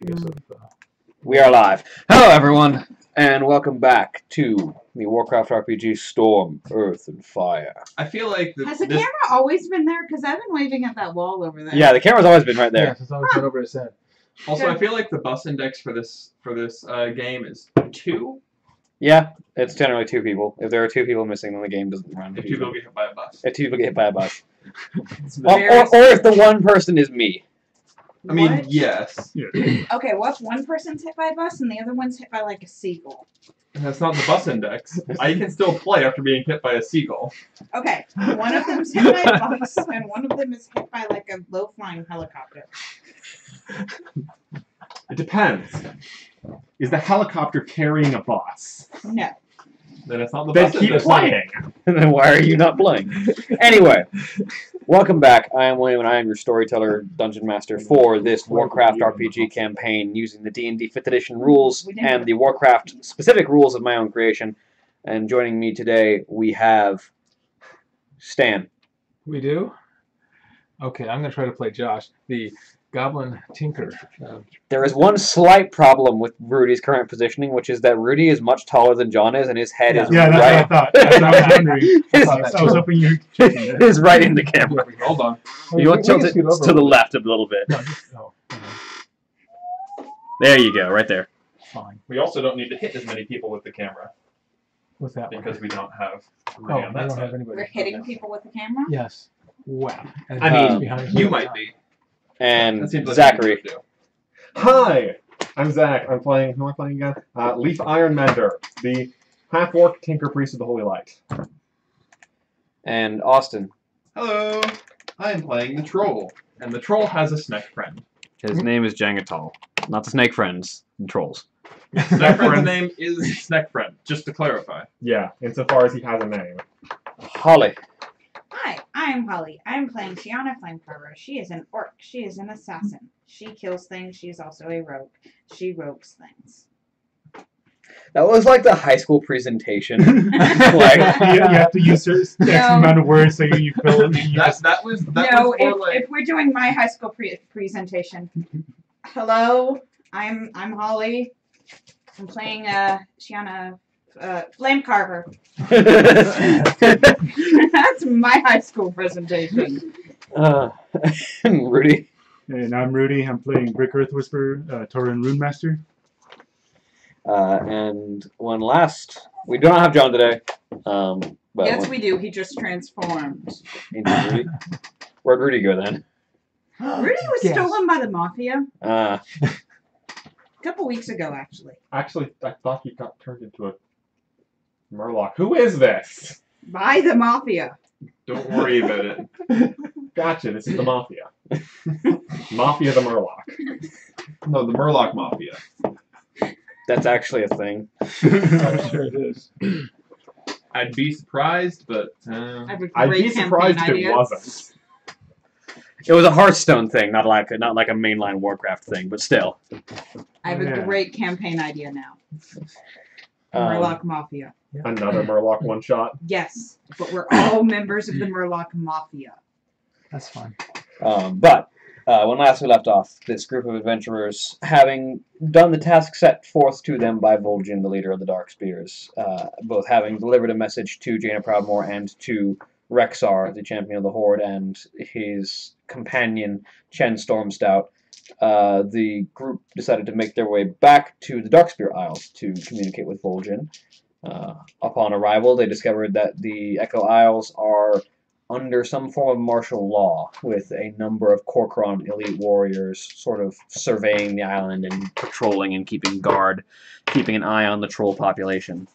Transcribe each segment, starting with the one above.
because of. We are live. Hello, everyone, and welcome back to the Warcraft RPG Storm, Earth, and Fire. I feel like has the camera always been there? Because I've been waving at that wall over there. Yeah, the camera's always been right there. Yes, it's always been over his head. Also, I feel like the bus index for this game is 2. Yeah, it's generally 2 people. If there are 2 people missing, then the game doesn't run. If 2 people get hit by a bus. If 2 people get hit by a bus. Or if the one person is me. I mean, yes. Okay, what if one person's hit by a bus and the other one's hit by like a seagull? That's not the bus index. I can still play after being hit by a seagull. Okay, one of them's hit by a bus and one of them is hit by like a low-flying helicopter. It depends. Is the helicopter carrying a bus? No. Then it's not the Then bus keep index. playing. Then why are you not playing? Anyway, welcome back. I am William, and I am your storyteller, dungeon master for this Warcraft RPG campaign using the D&D 5th edition rules and the Warcraft specific rules of my own creation. And joining me today, we have Stan. We do? Okay, I'm going to try to play Josh, the Goblin Tinker. There is one slight problem with Rudy's current positioning, which is that Rudy is much taller than John is, and his head is that's right. what I thought. That's what I was wondering. I was hoping you were checking it. is right in the camera. Hold on. You want to tilt it to the left a little bit. No, There you go, right there. fine. We also don't need to hit as many people with the camera What's that one? because we don't have Oh, Rudy I on don't that have side. anybody. We're hitting people with the camera? Yes. Wow. And I mean, Josh behind us You all the might time. be. And That seems like Zachary. what you would do. Hi, I'm Zach. I'm playing. Who am I playing again? Leaf Ironmender, the half-orc tinker priest of the Holy Light. And Austin. Hello, I am playing the troll, and the troll has a snake friend. His name is Jangatal. Not the snake friends, the trolls. Snake friend's name is Snake Friend, just to clarify. Yeah, insofar as he has a name. Holly. Hi, I am Holly. I am playing Shiana Flamecarver. She is an orc. She is an assassin. She kills things. She is also a rogue. She rogues things. That was like the high school presentation. you have to use X amount of words so you fill it. That was No, more like... if we're doing my high school presentation. Hello, I'm Holly. I'm playing Shiana Flamecarver. That's my high school presentation. Rudy. And I'm Rudy. I'm playing Brick Earth Whisperer, Tauren Rune Master. And one last. We do not have John today. But Yes, we do. He just transformed. Rudy. Where'd Rudy go then? Rudy was Yes. stolen by the mafia Uh, a couple weeks ago, actually. Actually, I thought he got turned into a Murloc. Who is this? By the mafia. Don't worry about it. Gotcha, this is the Mafia. Mafia the Murloc. No, the Murloc Mafia. that's actually a thing. I'm sure it is. I'd be surprised, but... I have a I'd great be surprised if campaign it idea. wasn't. It was a Hearthstone thing, not like a mainline Warcraft thing, but still. I have a Yeah. great campaign idea now. Um, Murloc Mafia. Another Murloc one-shot. Yes, but we're all members of the Murloc Mafia. That's fine. But when last we left off, this group of adventurers, having done the task set forth to them by Vol'jin, the leader of the Dark Spears, both having delivered a message to Jaina Proudmoore and to Rexar, the champion of the Horde, and his companion, Chen Stormstout, the group decided to make their way back to the Darkspear Isles to communicate with Vol'jin. Upon arrival, they discovered that the Echo Isles are under some form of martial law, with a number of Kor'kron elite warriors sort of surveying the island and patrolling and keeping guard, keeping an eye on the troll population.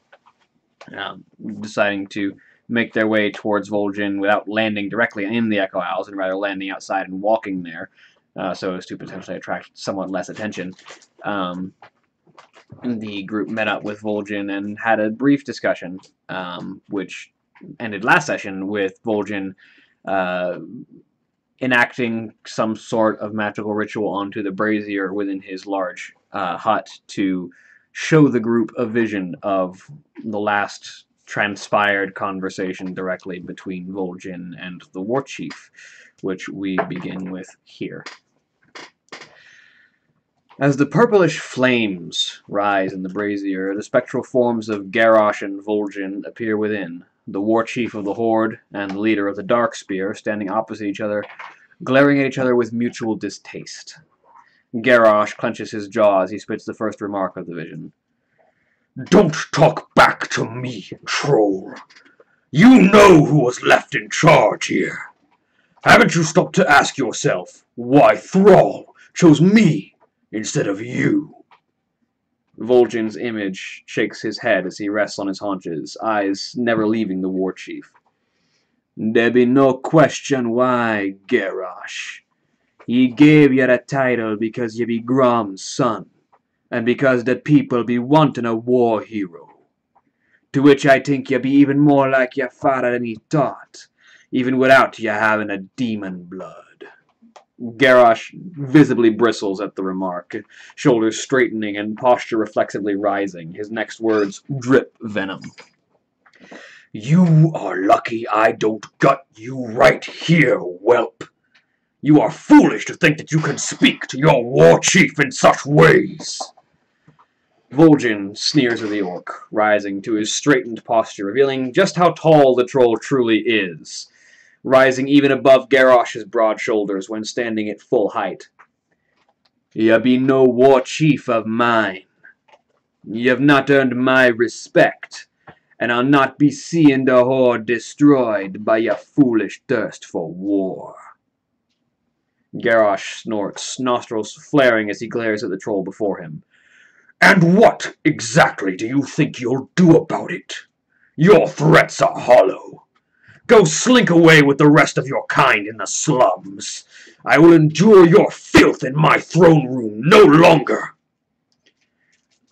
Deciding to make their way towards Vol'jin without landing directly in the Echo Isles, and rather landing outside and walking there, so as to potentially attract somewhat less attention. The group met up with Vol'jin and had a brief discussion, which ended last session with Vol'jin enacting some sort of magical ritual onto the brazier within his large hut to show the group a vision of the last transpired conversation directly between Vol'jin and the War Chief, which we begin with here. As the purplish flames rise in the brazier, the spectral forms of Garrosh and Vol'jin appear within, the war chief of the Horde and the leader of the Darkspear standing opposite each other, glaring at each other with mutual distaste. Garrosh clenches his jaw as he spits the first remark of the vision. Don't talk back to me, troll. You know who was left in charge here. Haven't you stopped to ask yourself why Thrall chose me instead of you? Vol'jin's image shakes his head as he rests on his haunches, eyes never leaving the war chief. There be no question why, Garrosh. He gave you the title because ye be Grom's son, and because the people be wanting a war hero. To which I think ye be even more like your father than he thought, even without ye having a demon blood. Garrosh visibly bristles at the remark, shoulders straightening and posture reflexively rising. His next words drip venom. You are lucky I don't gut you right here, whelp. You are foolish to think that you can speak to your war chief in such ways. Vol'jin sneers at the orc, rising to his straightened posture, revealing just how tall the troll truly is, rising even above Garrosh's broad shoulders when standing at full height. Ye be no war chief of mine. Ye have not earned my respect, and I'll not be seeing the Horde destroyed by your foolish thirst for war. Garrosh snorts, nostrils flaring as he glares at the troll before him. And what exactly do you think you'll do about it? Your threats are hollow. Go slink away with the rest of your kind in the slums. I will endure your filth in my throne room no longer.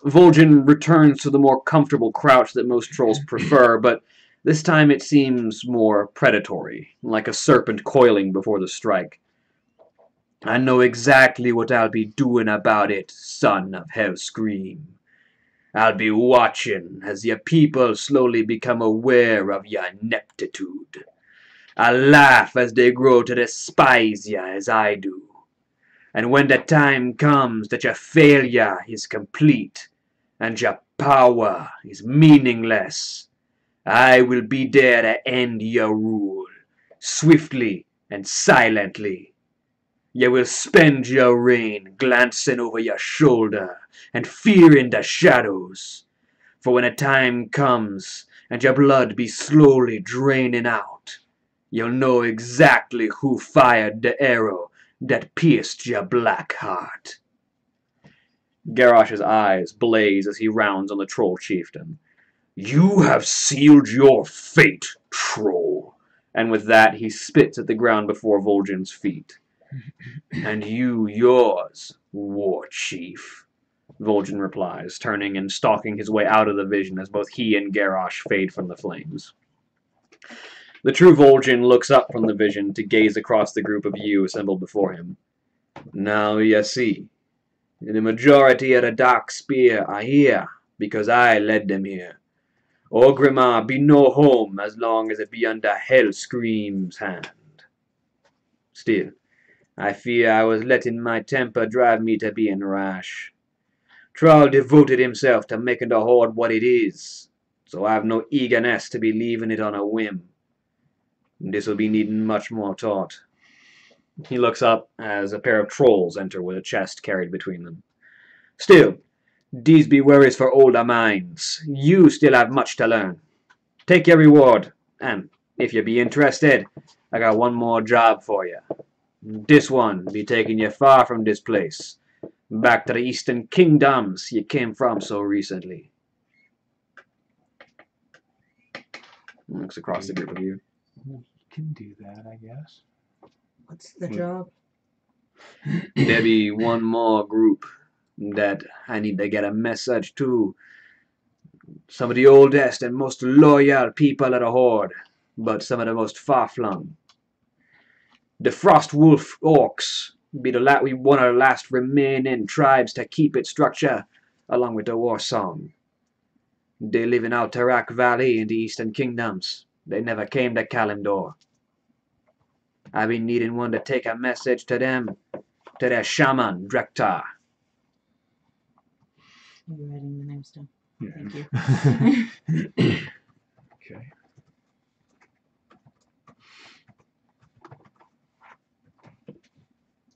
Vol'jin returns to the more comfortable crouch that most trolls prefer, but this time it seems more predatory, like a serpent coiling before the strike. I know exactly what I'll be doing about it, son of Hellscream. I'll be watching as your people slowly become aware of your ineptitude. I'll laugh as they grow to despise you as I do. And when the time comes that your failure is complete and your power is meaningless, I will be there to end your rule, swiftly and silently. You will spend your reign glancing over your shoulder and fearing the shadows. For when a time comes and your blood be slowly draining out, you'll know exactly who fired the arrow that pierced your black heart. Garrosh's eyes blaze as he rounds on the troll chieftain. You have sealed your fate, troll. And with that he spits at the ground before Vol'jin's feet. And you yours, war chief, Vol'jin replies, turning and stalking his way out of the vision as both he and Garrosh fade from the flames. The true Vol'jin looks up from the vision to gaze across the group of you assembled before him. Now ye see, the majority of the Darkspear are here because I led them here. Orgrimmar be no home as long as it be under Hellscream's hand. Still, I fear I was letting my temper drive me to being rash. Thrall devoted himself to making the Horde what it is, so I've no eagerness to be leaving it on a whim. This'll be needing much more thought. He looks up as a pair of trolls enter with a chest carried between them. Still, these be worries for older minds. You still have much to learn. Take your reward, and if you be interested, I got one more job for you. This one be taking you far from this place, back to the Eastern Kingdoms you came from so recently. Looks across the group of you. You can do that, I guess. What's the job? There be one more group that I need to get a message to. Some of the oldest and most loyal people of the Horde, but some of the most far-flung. The Frostwolf Orcs be one of the last remaining tribes to keep its structure, along with the War Song. They live in Alterac Valley in the Eastern Kingdoms. They never came to Kalimdor. I be needing one to take a message to them, to their shaman, Drektar. Are you writing the names down? Yeah. Thank you. Okay.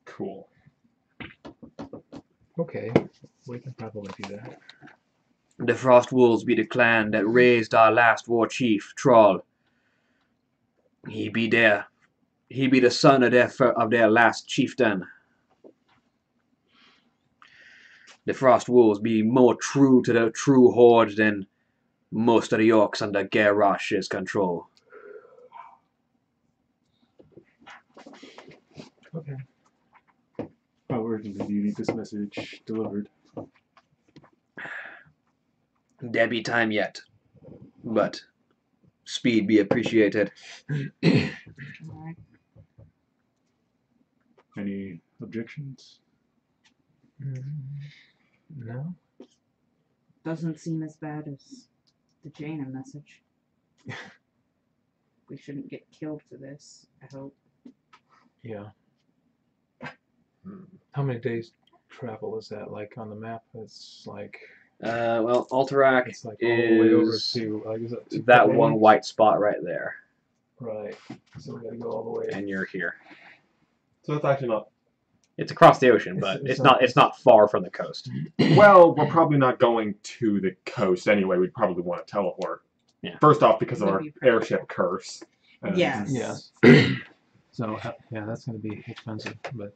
Cool. Okay. We can probably do that. The Frost Wolves be the clan that raised our last war chief, Troll. He be the son of their last chieftain. The Frost Wolves be more true to the true horde than most of the orcs under Garrosh's control. Okay. How urgently do you need this message delivered? There be time yet, but speed be appreciated. Alright. Any objections? No? Doesn't seem as bad as the Jaina message. We shouldn't get killed for this, I hope. Yeah. How many days travel is that? Like on the map, it's like Well, Alterac it's like all the way over is to like is it to that Quebec? one white spot right there, Right. So we gotta go all the way. and you're here. So it's actually not. It's across the ocean, but it's not far from the coast. Well, we're probably not going to the coast anyway. We'd probably want to teleport. Yeah. First off, because of That'd our be perfect. airship curse. And Yes. Yes. So yeah, that's gonna be expensive, but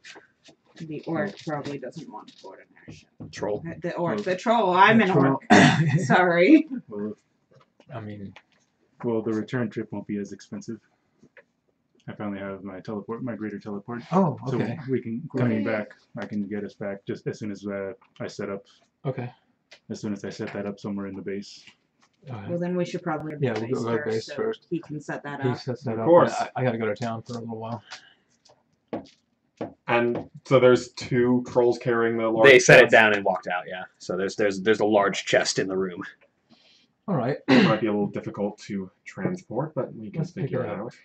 The orc probably doesn't want to board an airship. Troll. The orc, the troll. I'm The an troll. orc. Sorry. Well, I mean, the return trip won't be as expensive. I finally have my greater teleport. oh, okay, So we can coming back. I can get us back just as soon as I set up. okay. As soon as I set that up somewhere in the base. Well, then we should probably Yeah, we'll go to first, base so first. he can set that He up. sets that Of up. course. I gotta go to town for a little while. And so there's two trolls carrying the large They set it chest. down and walked out. Yeah. So there's a large chest in the room. All right. It might be a little difficult to transport, but we can Let's pick figure it it up. out.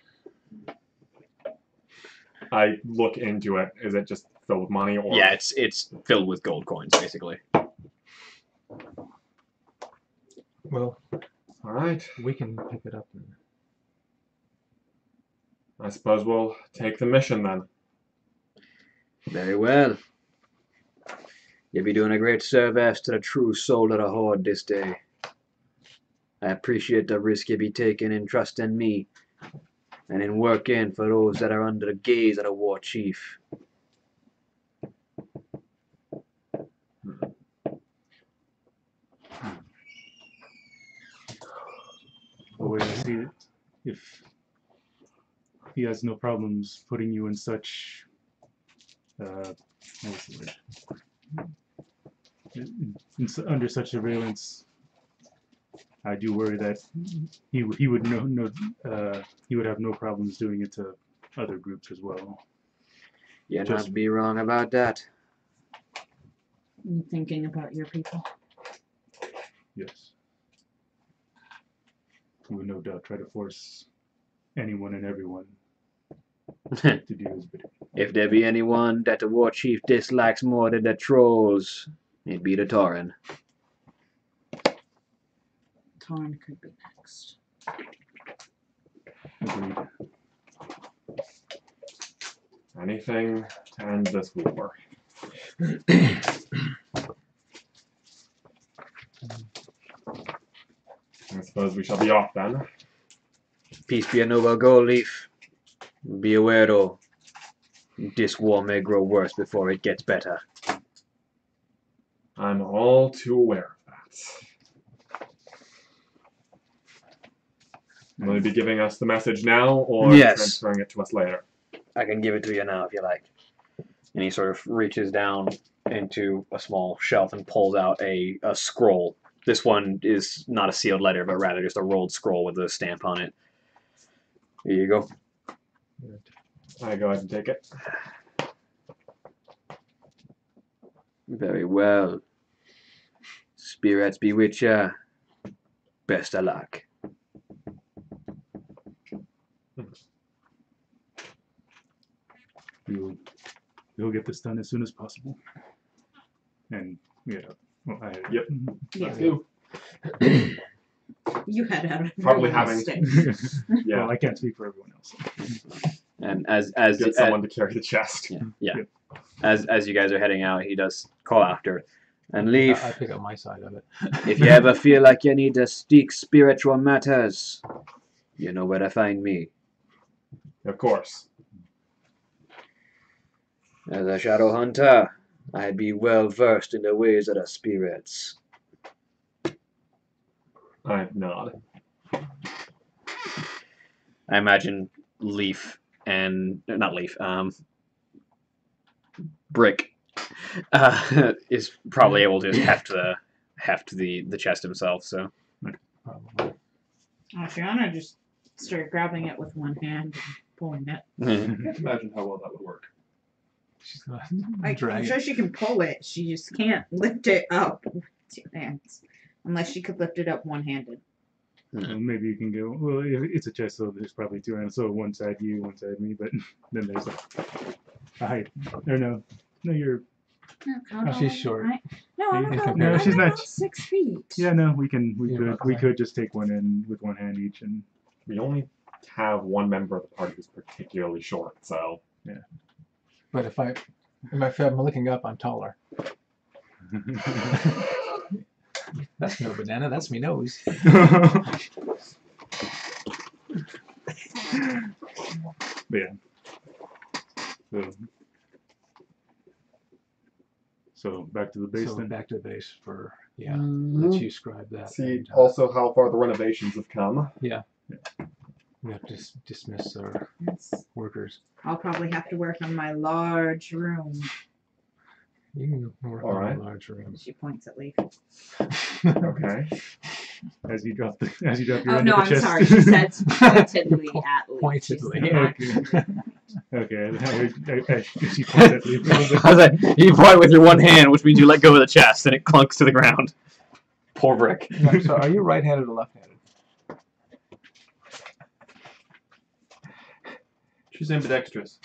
I look into it. Is it just filled with money, or Yeah, it's filled with gold coins basically. Well, all right? we can pick it up. I suppose we'll take the mission then. Very well. You'll be doing a great service to the true soul of the horde this day. I appreciate the risk you be taking in trusting me, and in working for those that are under the gaze of the war chief. The way I see it, if he has no problems putting you in such, what was the word? Under such surveillance, I do worry that he would he would have no problems doing it to other groups as well. You're Just- not be wrong about that. You thinking about your people? Yes. He would no doubt try to force anyone and everyone to do his bidding. If there be anyone that the war chief dislikes more than the trolls, it be the Tauren. Tarn could be next. Agreed. Anything to end this war. I suppose we shall be off then. Peace be a noble gold leaf. Be aware though, this war may grow worse before it gets better. I'm all too aware of that. Will you be giving us the message now, or Yes. transferring it to us later? I can give it to you now if you like. And he sort of reaches down into a small shelf and pulls out a scroll. This one is not a sealed letter, but rather just a rolled scroll with a stamp on it. Here you go. I go ahead and take it. Very well. Spirits be with ya. Best of luck. We'll get this done as soon as possible. And Well, I, Yep. Yeah. Let's go. You had a Probably really having- stick. Yeah. Well, I can't speak for everyone else. And as Get someone to carry the chest. as you guys are heading out, he does call after. And Leaf, I pick up my side of it. if you ever feel like you need to speak spiritual matters, you know where to find me. Of course. As a shadow hunter, I'd be well versed in the ways of the spirits. I nod. I imagine Leaf and not Leaf, Brick is probably able to just heft the chest himself. So Probably. Shiana just started grabbing it with one hand and pulling it. Can't imagine how well that would work. She's gonna I'm drag sure it. she can pull it. She just can't lift it up with two hands. Unless she could lift it up one-handed. Well, maybe you can go. Well, if it's a chest, so there's probably two hands. So one side you, one side me. But then there's a height. Or no, you're. Oh, she's short. No, I'm In about, comparison. No, she's I'm not- about 6 feet. Yeah, no, we You're could okay. just take one in with one hand each and. We only have one member of the party who's particularly short, so But if I'm looking up, I'm taller. That's no banana. That's me nose. But yeah. So back to the base So then. back to the base for yeah. Mhm. Let you scribe that. see and, also how far the renovations have come. we have to dismiss our Yes. workers. I'll probably have to work on my large room. You can work All on right. a large room. She points at Leaf. Okay. As you drop your Oh, end no, of I'm the chest. sorry. She said pointedly at Leaf. Pointedly. She's not- Okay. She points at Leaf. I was like, you point with your one hand, which means you let go of the chest, and it clunks to the ground. Poor Brick. No, so are you right-handed or left-handed? She's ambidextrous.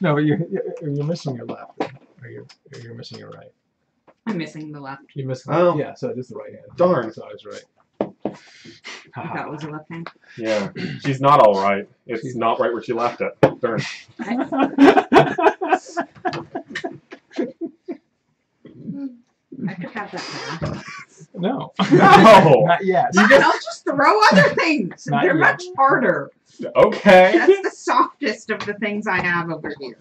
No, you're missing your left. Or you're missing your right. I'm missing the left. You missed. Oh. Yeah, so it is the right hand. Darn. So I was right. I thought it was a left hand. Yeah. She's not all right. It's She's- not right where she left it. Darn. I could have that back. No. No. Not yet. I'll just throw other things. Not They're yet. much harder. Okay. That's the softest of the things I have over here.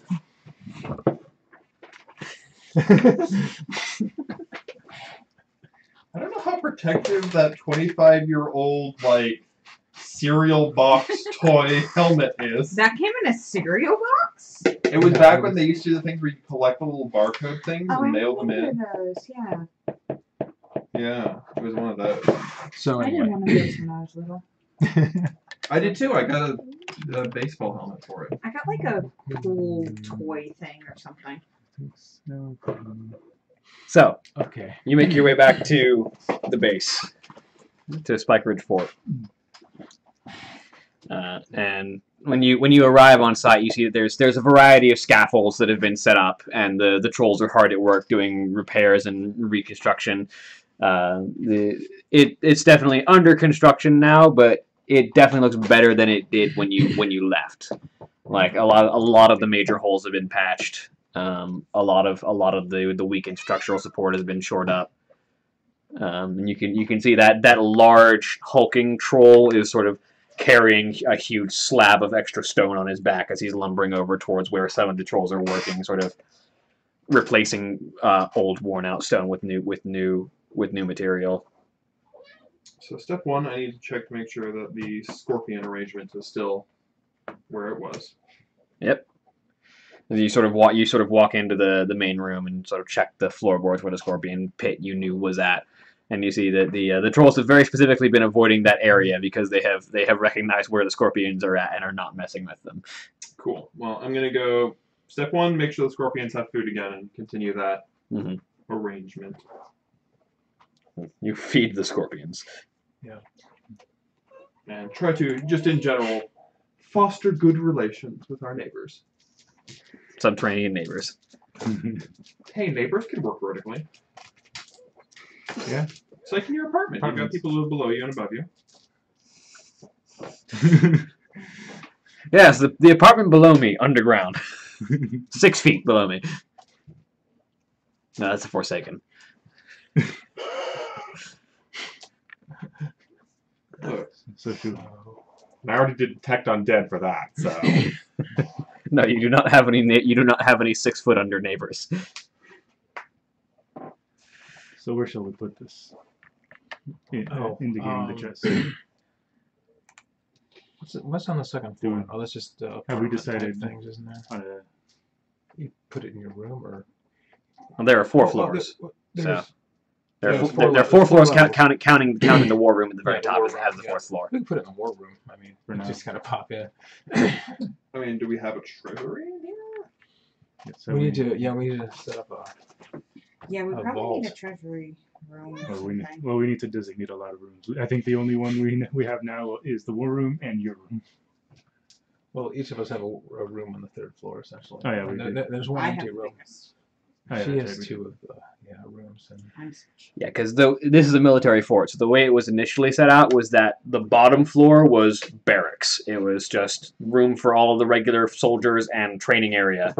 I don't know how protective that 25-year-old like cereal box toy helmet is. That came in a cereal box? It was back when they used to do the things where you collect the little barcode things Oh, I and mail them remember in. those, yeah. Yeah, it was one of those. So I did anyway. one of those when I was little. I did too. I got a baseball helmet for it. I got like a cool toy thing or something. So, Okay. you make your way back to the base, to Spike Ridge Fort. And when you arrive on site, you see that there's a variety of scaffolds that have been set up, and the trolls are hard at work doing repairs and reconstruction. It's definitely under construction now, but it definitely looks better than it did when you left. Like a lot of the major holes have been patched. A lot of the weakened structural support has been shored up. And you can see that large hulking troll is sort of carrying a huge slab of extra stone on his back as he's lumbering over towards where some of the trolls are working, sort of replacing old, worn-out stone with new material. So step one, I need to check to make sure that the scorpion arrangement is still where it was. Yep. You sort of walk into the main room and sort of check the floorboards where the scorpion pit you knew was at, and you see that the trolls have very specifically been avoiding that area because they have recognized where the scorpions are at and are not messing with them. Cool. Well, I'm gonna go step one, make sure the scorpions have food again, and continue that arrangement. You feed the scorpions. And try to, just in general, foster good relations with our neighbors. Subterranean neighbors. Hey, neighbors can work vertically. Yeah. It's like in your apartment. You've got Apartments. people who live below you and above you. Yes, the apartment below me, underground. 6 feet below me. No, that's the Forsaken. Look, So true. And I already did detect undead for that, so. No, you do not have any. You do not have any 6 foot under neighbors. So where shall we put this? Indicating the chest. What's on the second floor? Dude. Oh, that's just Have we apartment type decided things, isn't there? on a You put it in your room or? Well, there are 4 Oh, floors. there's, There there's are four there are 4 levels, floors, four levels. counting the war room at the very Yeah, the top war as room, the yeah. 4th floor. We can put it in the war room. I mean, For now. just kind of pop in. I mean, do we have a treasury in here? Yes, We need to, yeah, we need to set up a. Yeah, we A probably need a vault. treasury room or we need, something. well, we need to designate a lot of rooms. I think the only one we have now is the war room and your room. Well, each of us have a room on the 3rd floor, essentially. Oh, yeah, we And do. there's one I have empty the room. biggest. Oh, yeah, She that's has right, 2 of the rooms, and I'm Yeah, because this is a military fort, so the way it was initially set out was that the bottom floor was barracks. It was just room for all of the regular soldiers and training area.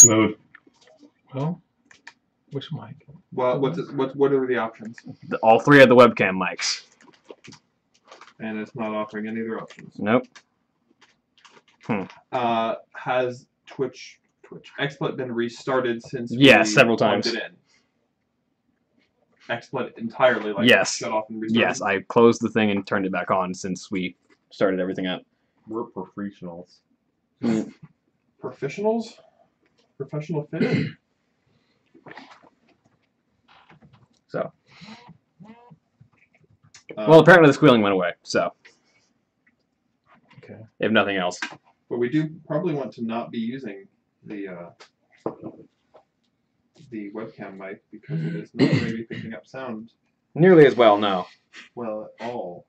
mode. Well, which mic? Well, what are the options? All three of the webcam mics. And it's not offering any other options. Nope. Has Twitch XSplit been restarted since Yes, we several plugged times. it in? XSplit entirely, like Yes. shut off and restarted? Yes, I closed the thing and turned it back on since we started everything up. We're professionals. Professionals? Professional fit? So. Well, apparently the squealing went away, so. Okay. If nothing else. But we do probably want to not be using the webcam mic because it is not going to be picking up sound Nearly as well, no. well at all.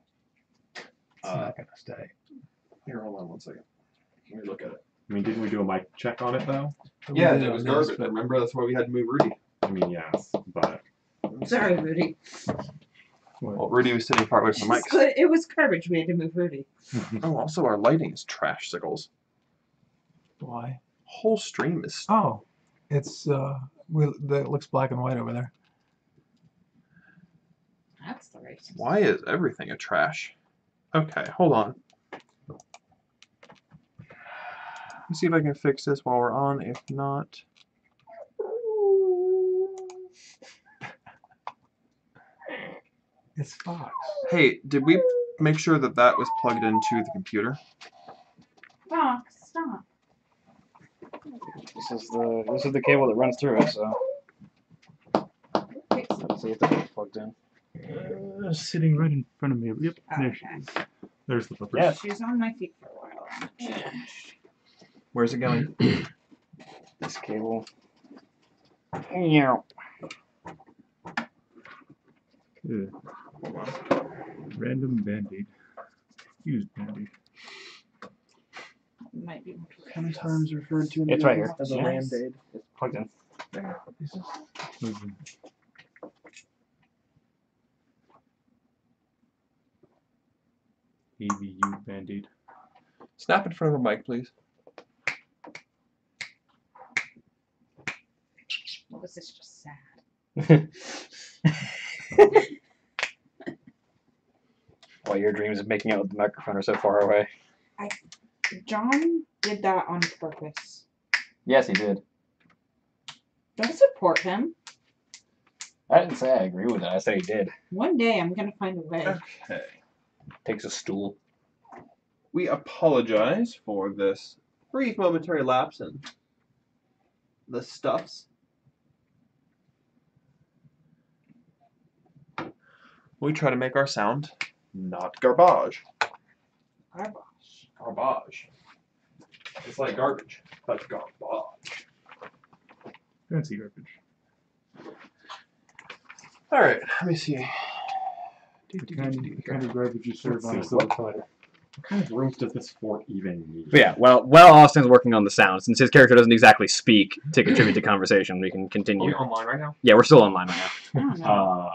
It's not gonna stay. Here, hold on one second. Let me look at it. I mean, didn't we do a mic check on it though? Yeah, We did it was on this, garbage. but- Remember, that's why we had to move Rudy. I mean, yes, but Sorry, Rudy. Well, Rudy was sitting far away from the mics. It was garbage. We had to move Rudy. Oh, also our lighting is trash, Sickles. Why? Whole stream is. Oh, it's it looks black and white over there. That's the racist. Why is everything a trash? Okay, hold on. Let me see if I can fix this while we're on. If not, It's Fox. hey, did we make sure that that was plugged into the computer? Fox, stop. This is the cable that runs through it, so. Fix it. Let's see if that's plugged in. Sitting right in front of me. Yep, there she Okay. is. There's the flippers. Yeah. She was on my feet for a while. Where's it going? This cable. Yeah. Good. Random band-aid. Used band-aid. Might be more Sometimes referred to It's right here. as a Yes. Band-Aid. It's plugged in. Listen. AVU band-aid. Snap in front of a mic, please. What was this just sad? While your dreams of making out with the microphone are so far away. John did that on purpose. Yes, he did. Don't support him. I didn't say I agree with it. I said he did. One day I'm gonna find a way. Okay. Takes a stool. We apologize for this brief momentary lapse in the stuffs. We try to make our sound not garbage. Garbage. Garbage. It's like garbage, but garbage. Fancy garbage. Alright, let me see. The kind of garbage you serve Let's on a see, silver what- platter. what kind of rooms does this fort even need? But yeah, while Austin's working on the sound, since his character doesn't exactly speak to contribute to conversation, we can Are we continue. online right now? Yeah, we're still online right now. I don't know.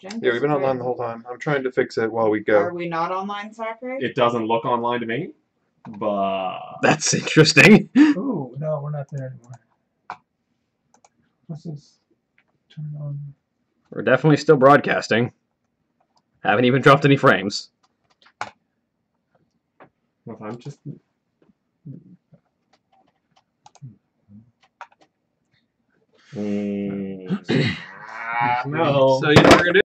Jen Yeah, we've been disappeared. online the whole time. I'm trying to fix it while we Are go. we not online, Zachary? It doesn't look online to me, but That's interesting. Ooh, no, we're not there anymore. Let's just turn it on. We're definitely still broadcasting. Haven't even dropped any frames. well, I'm just. Mm. No. So you know what we're gonna do?